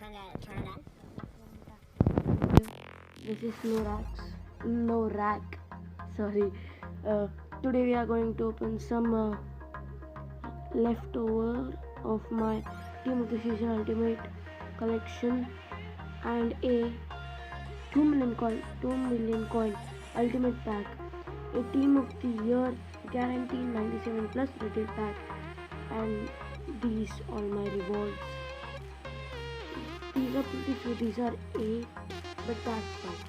turn it on. This is Norak. Sorry. Uh, Today we are going to open some leftover of my Team of the Season Ultimate collection and a 2 million coin Ultimate Pack, a Team of the Year guaranteed 97 plus rated pack, and these all my rewards. These are pretty few. These are 8, but that's fine.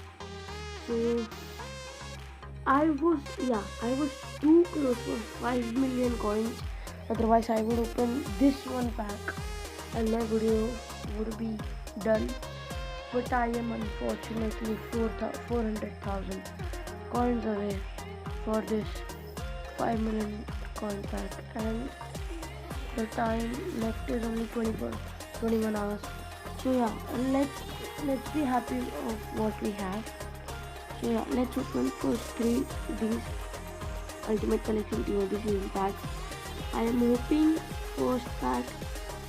So I was too close for 5 million coins. Otherwise, I would open this one pack and my video would be done. But I am unfortunately 400,000 coins away for this 5 million coin pack, and the time left is only 21 hours. So yeah, let's be happy of what we have. So yeah, let's open first 3 these Ultimate Collection Team of the Season packs. I am hoping first pack,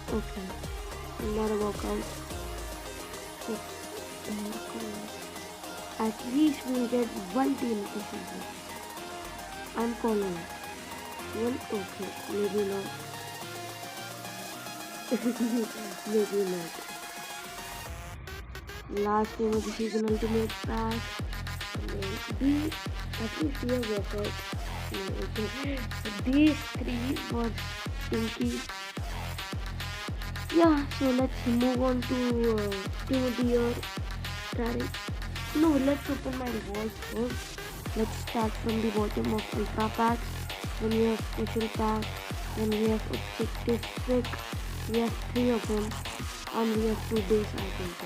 okay, not a walkout. At least we'll get one team of the season. I'm calling one, okay, maybe not. Maybe not. Last team of the season Ultimate pack. And then these, at least we have record. Okay. So these 3 were stinky. Yeah, so let's move on to Team of the Year. No, let's open my rewards first. Let's start from the bottom of Ultra Packs. Then we have Special Pack. Then we have Objective Pick. We have 3 of them. And we have 2 base items.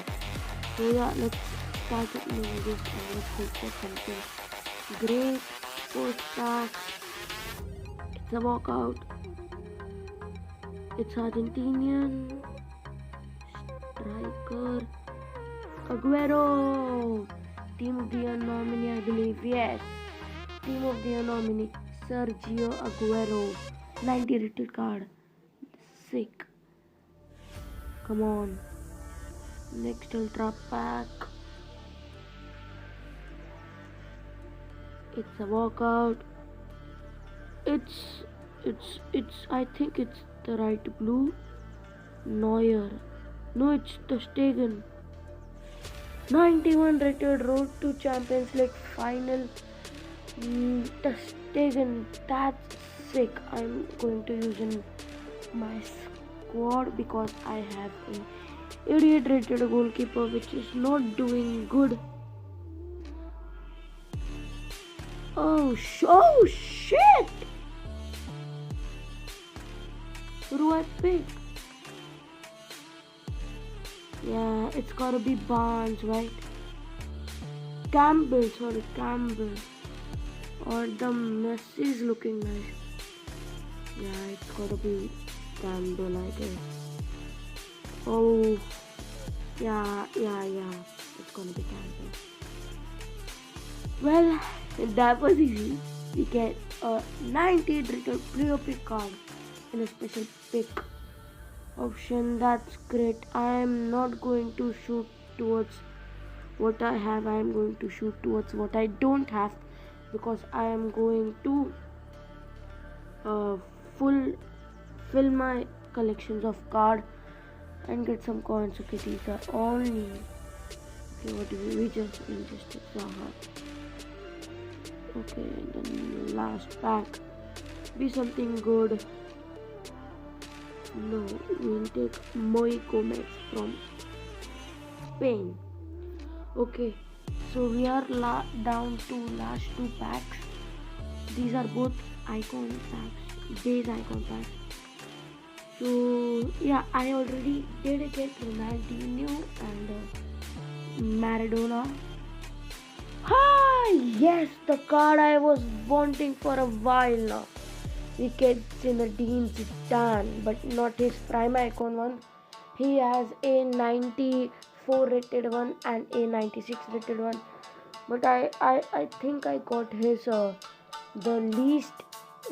So yeah, let's start opening this and let's hope for something great. First pack. It's a walkout. It's Argentinian striker Aguero. Team of the Year nominee, I believe. Yes. Team of the Year nominee Sergio Aguero. 90 rated card. Sick. Come on. Next Ultra Pack. It's a walkout. It's I think it's the right blue. Neuer. No, it's the Stegen. 91 rated Road to Champions League final. The Stegen. That's sick. I'm going to use in my squad because I have an 88 rated goalkeeper which is not doing good. Oh shit! Who do I pick? Yeah, it's gotta be Barnes, right? Campbell. Or the Messi is looking nice. Yeah, it's gotta be Campbell, I guess. Oh, yeah. It's gonna be Campbell. Well, that was easy. We get a 98 rated player pick card in a special pick option. That's great. I am not going to shoot towards what I have. I am going to shoot towards what I don't have, because I am going to fill my collections of cards and get some coins. Okay, these are all new. Okay, what do we just take Zaha. Okay, and then last pack. Be something good. No, we'll take Moi Gomez from Spain. Okay, so we are down to last 2 packs. These are both icon packs, base icon packs. So yeah, I already did get Ronaldinho and Maradona. Yes, the card I was wanting for a while now. We get Zinedine Zidane, but not his prime icon one. He has a 94 rated one and a 96 rated one. But I think I got his the least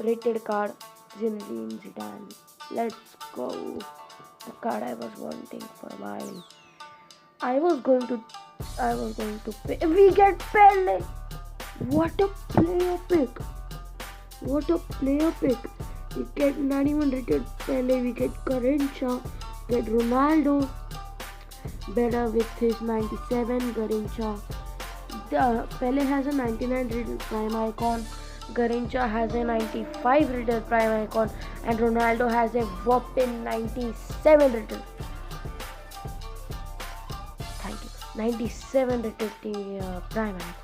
rated card, Zinedine Zidane. Let's go. The card I was wanting for a while. I was going to pick. We get Pele. What a player pick! What a player pick! We get not even rated Pele. We get Garincha. Get Ronaldo. Better with his 97. Garincha. Pele has a 99 rated prime icon. Garincha has a 95 rated prime icon, and Ronaldo has a whopping 97 rated. Thank you. 97 rated prime icon.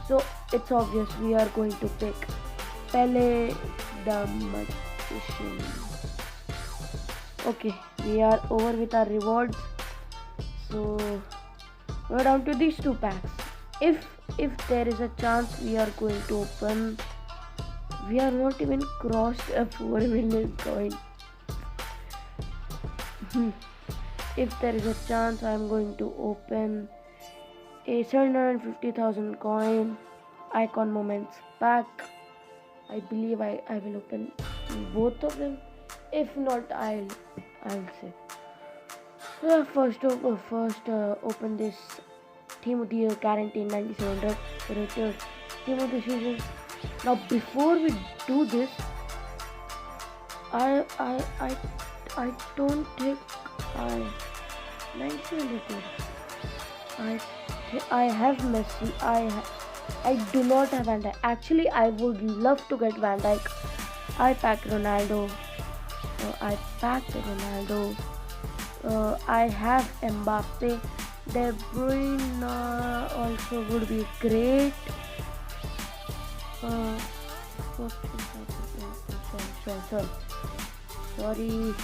So it's obvious we are going to pick Pele the Magician. Okay, we are over with our rewards. So we're down to these two packs. If there is a chance we are going to open, we are not even crossed a 4 million coin. If there is a chance, I am going to open a 750,000 coin icon moments pack. I believe I will open both of them. If not, I'll say. So first open this Team of the Year guaranteed 9700 rated Team of the Season. Now before we do this, I don't think 9700. I have Messi. I do not have Van Dijk. Actually, I would love to get Van Dijk. I packed Ronaldo. I packed Ronaldo. I have Mbappe. De Bruyne also would be great. Sorry.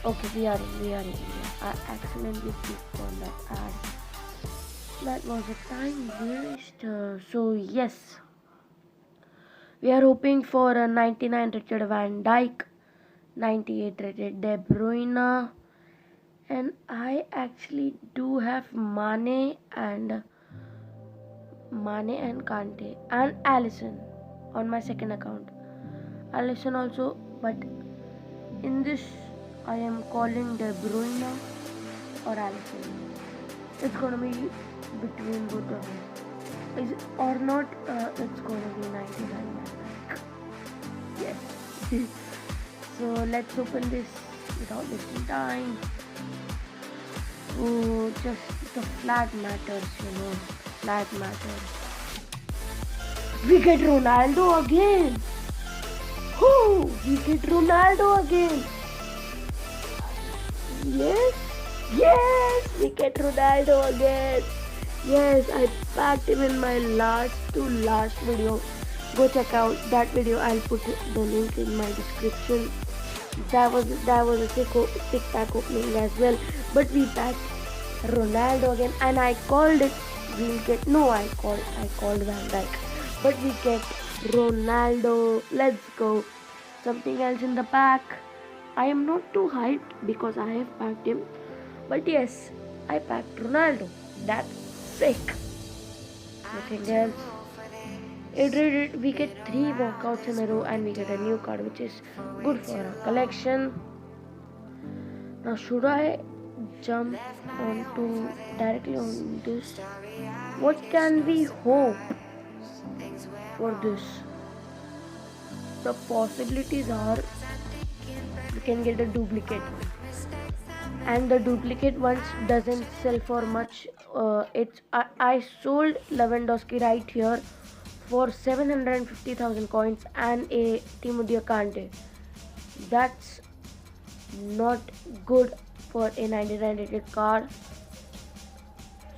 Okay, we are in. I accidentally clicked on that ad. That was a time waste. So yes, we are hoping for a 99 rated Van Dijk, 98 rated De Bruyne, and I actually do have Mané and Kante and Alisson on my second account. Alisson also, but in this I am calling De Bruyne or Alisson. It's gonna be between both of them. Is it or not? It's gonna be 99. Yes. So let's open this without wasting time. Oh, just the flag matters, Flag matters. We get Ronaldo again. Oh, we get Ronaldo again. Yes, we get Ronaldo again. Yes, I packed him in my last video. Go check out that video. I'll put the link in my description. That was a sick pack opening as well. But we packed Ronaldo again, and I called it. I called Van Dijk. But we get Ronaldo. Let's go. Something else in the pack. I am not too hyped because I have packed him. But yes, I packed Ronaldo. That's sick. Nothing else. We get 3 walkouts in a row, and we get a new card, which is good for our collection. Now should I jump directly on this? What can we hope for this? The possibilities are we can get a duplicate one, and the duplicate ones doesn't sell for much. I sold Lewandowski right here for 750,000 coins and a Timo Kante. That's not good for a 99 rated card.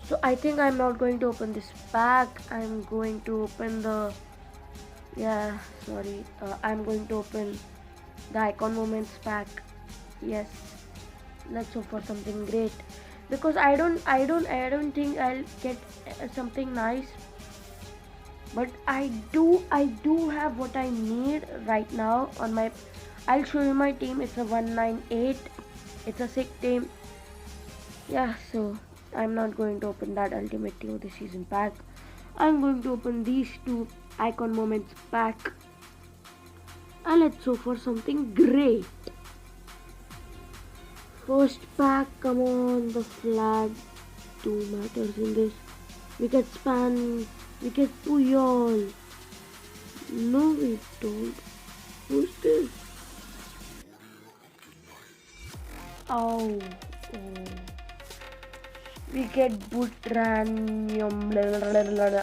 So I think I'm not going to open this pack. I'm going to open I'm going to open the Icon Moments pack. Yes, let's hope for something great, because I don't think I'll get something nice, but I do have what I need right now on my. I'll show you my team. It's a 198. It's a sick team. Yeah, so I'm not going to open that Ultimate Team of the Season pack. I'm going to open these two Icon Moments pack. And let's hope for something great. First pack, come on, the flag 2 matters in this. We get Span, we get Puyol. No, we don't. Who's this? Oh. We get Butranium.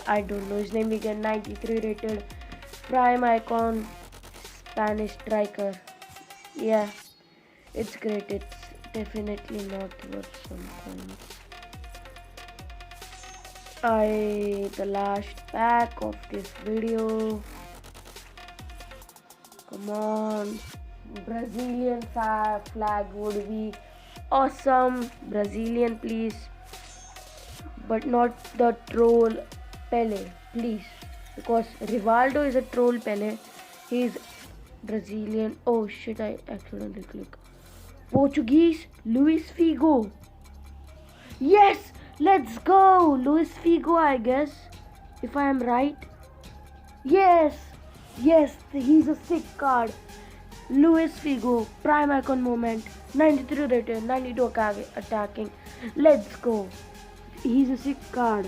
I don't know his name. We get 93 rated Prime Icon Spanish striker. Yeah, it's great. It's definitely not worth some coins. The last pack of this video. Come on, Brazilian flag would be awesome. Brazilian, please, but not the troll Pele, please, because Rivaldo is a troll Pele. He's Brazilian. Oh shit, I accidentally clicked. Portuguese Luis Figo. Yes, let's go. Luis Figo, I guess, if I am right. Yes, he's a sick card. Luis Figo, Prime Icon Moment, 93 rated, 92 attacking. Let's go. He's a sick card.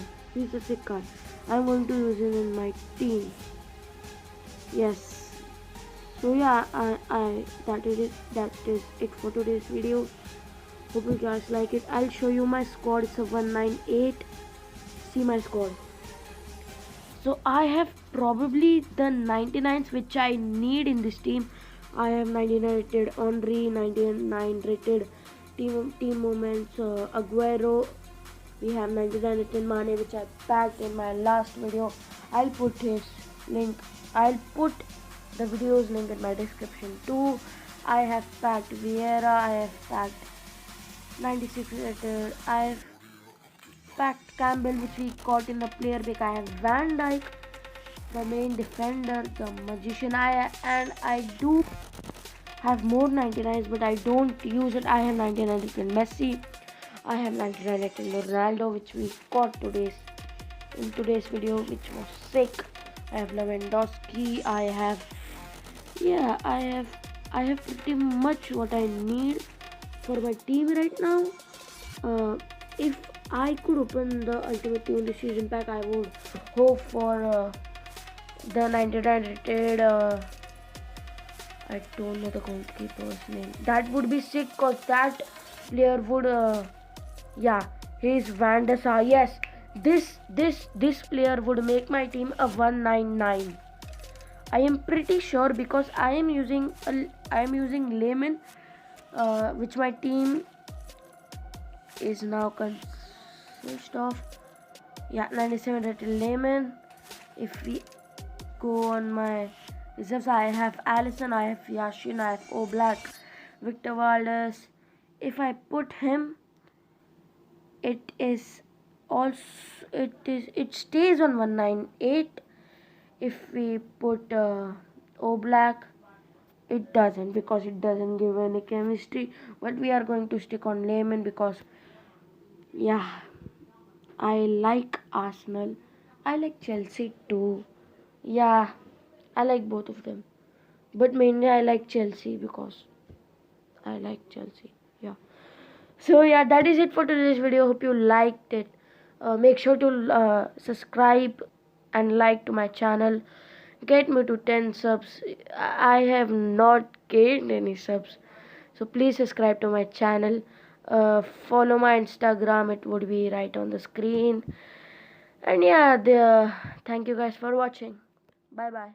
I'm going to use him in my team. Yes. So yeah, that is it for today's video. Hope you guys like it. I'll show you my squad. It's a 198. See my squad. So I have probably the 99s which I need in this team. I have 99 rated Henry, 99 rated team moments Aguero. We have 99 rated Mané, which I packed in my last video. I'll put his link. I'll put the video's link in my description too. I have packed Vieira. I have packed 96 rated. I have packed Campbell, which we got in the player pick. I have Van Dijk, the main defender, the magician. I do have more 99s, but I don't use it. I have 99 rated Messi. I have 99 rated Ronaldo, which we got in today's video, which was sick. I have Lewandowski. I have pretty much what I need for my team right now. If I could open the Ultimate Team of the Season pack, I would hope for the 99 rated. I don't know the goalkeeper's name. That would be sick, cause that player would. He's Van der Sar. Yes, this player would make my team a 199. I am pretty sure because I am using Lehman, which my team is now consist of. 97 rated Lehman. If we go on my reserves, I have Allison, I have Yashin, I have Oblak, Victor Valdez. If I put him, it stays on 198. If we put Oblak, it doesn't, because it doesn't give any chemistry. But we are going to stick on Lehman because I like Arsenal. I like Chelsea too. Yeah, I like both of them. But mainly I like Chelsea because I like Chelsea. Yeah. So yeah, that is it for today's video. Hope you liked it. Make sure to subscribe and like to my channel. Get me to 10 subs. I have not gained any subs. So please subscribe to my channel. Follow my Instagram. It would be right on the screen. And yeah, thank you guys for watching. Bye bye.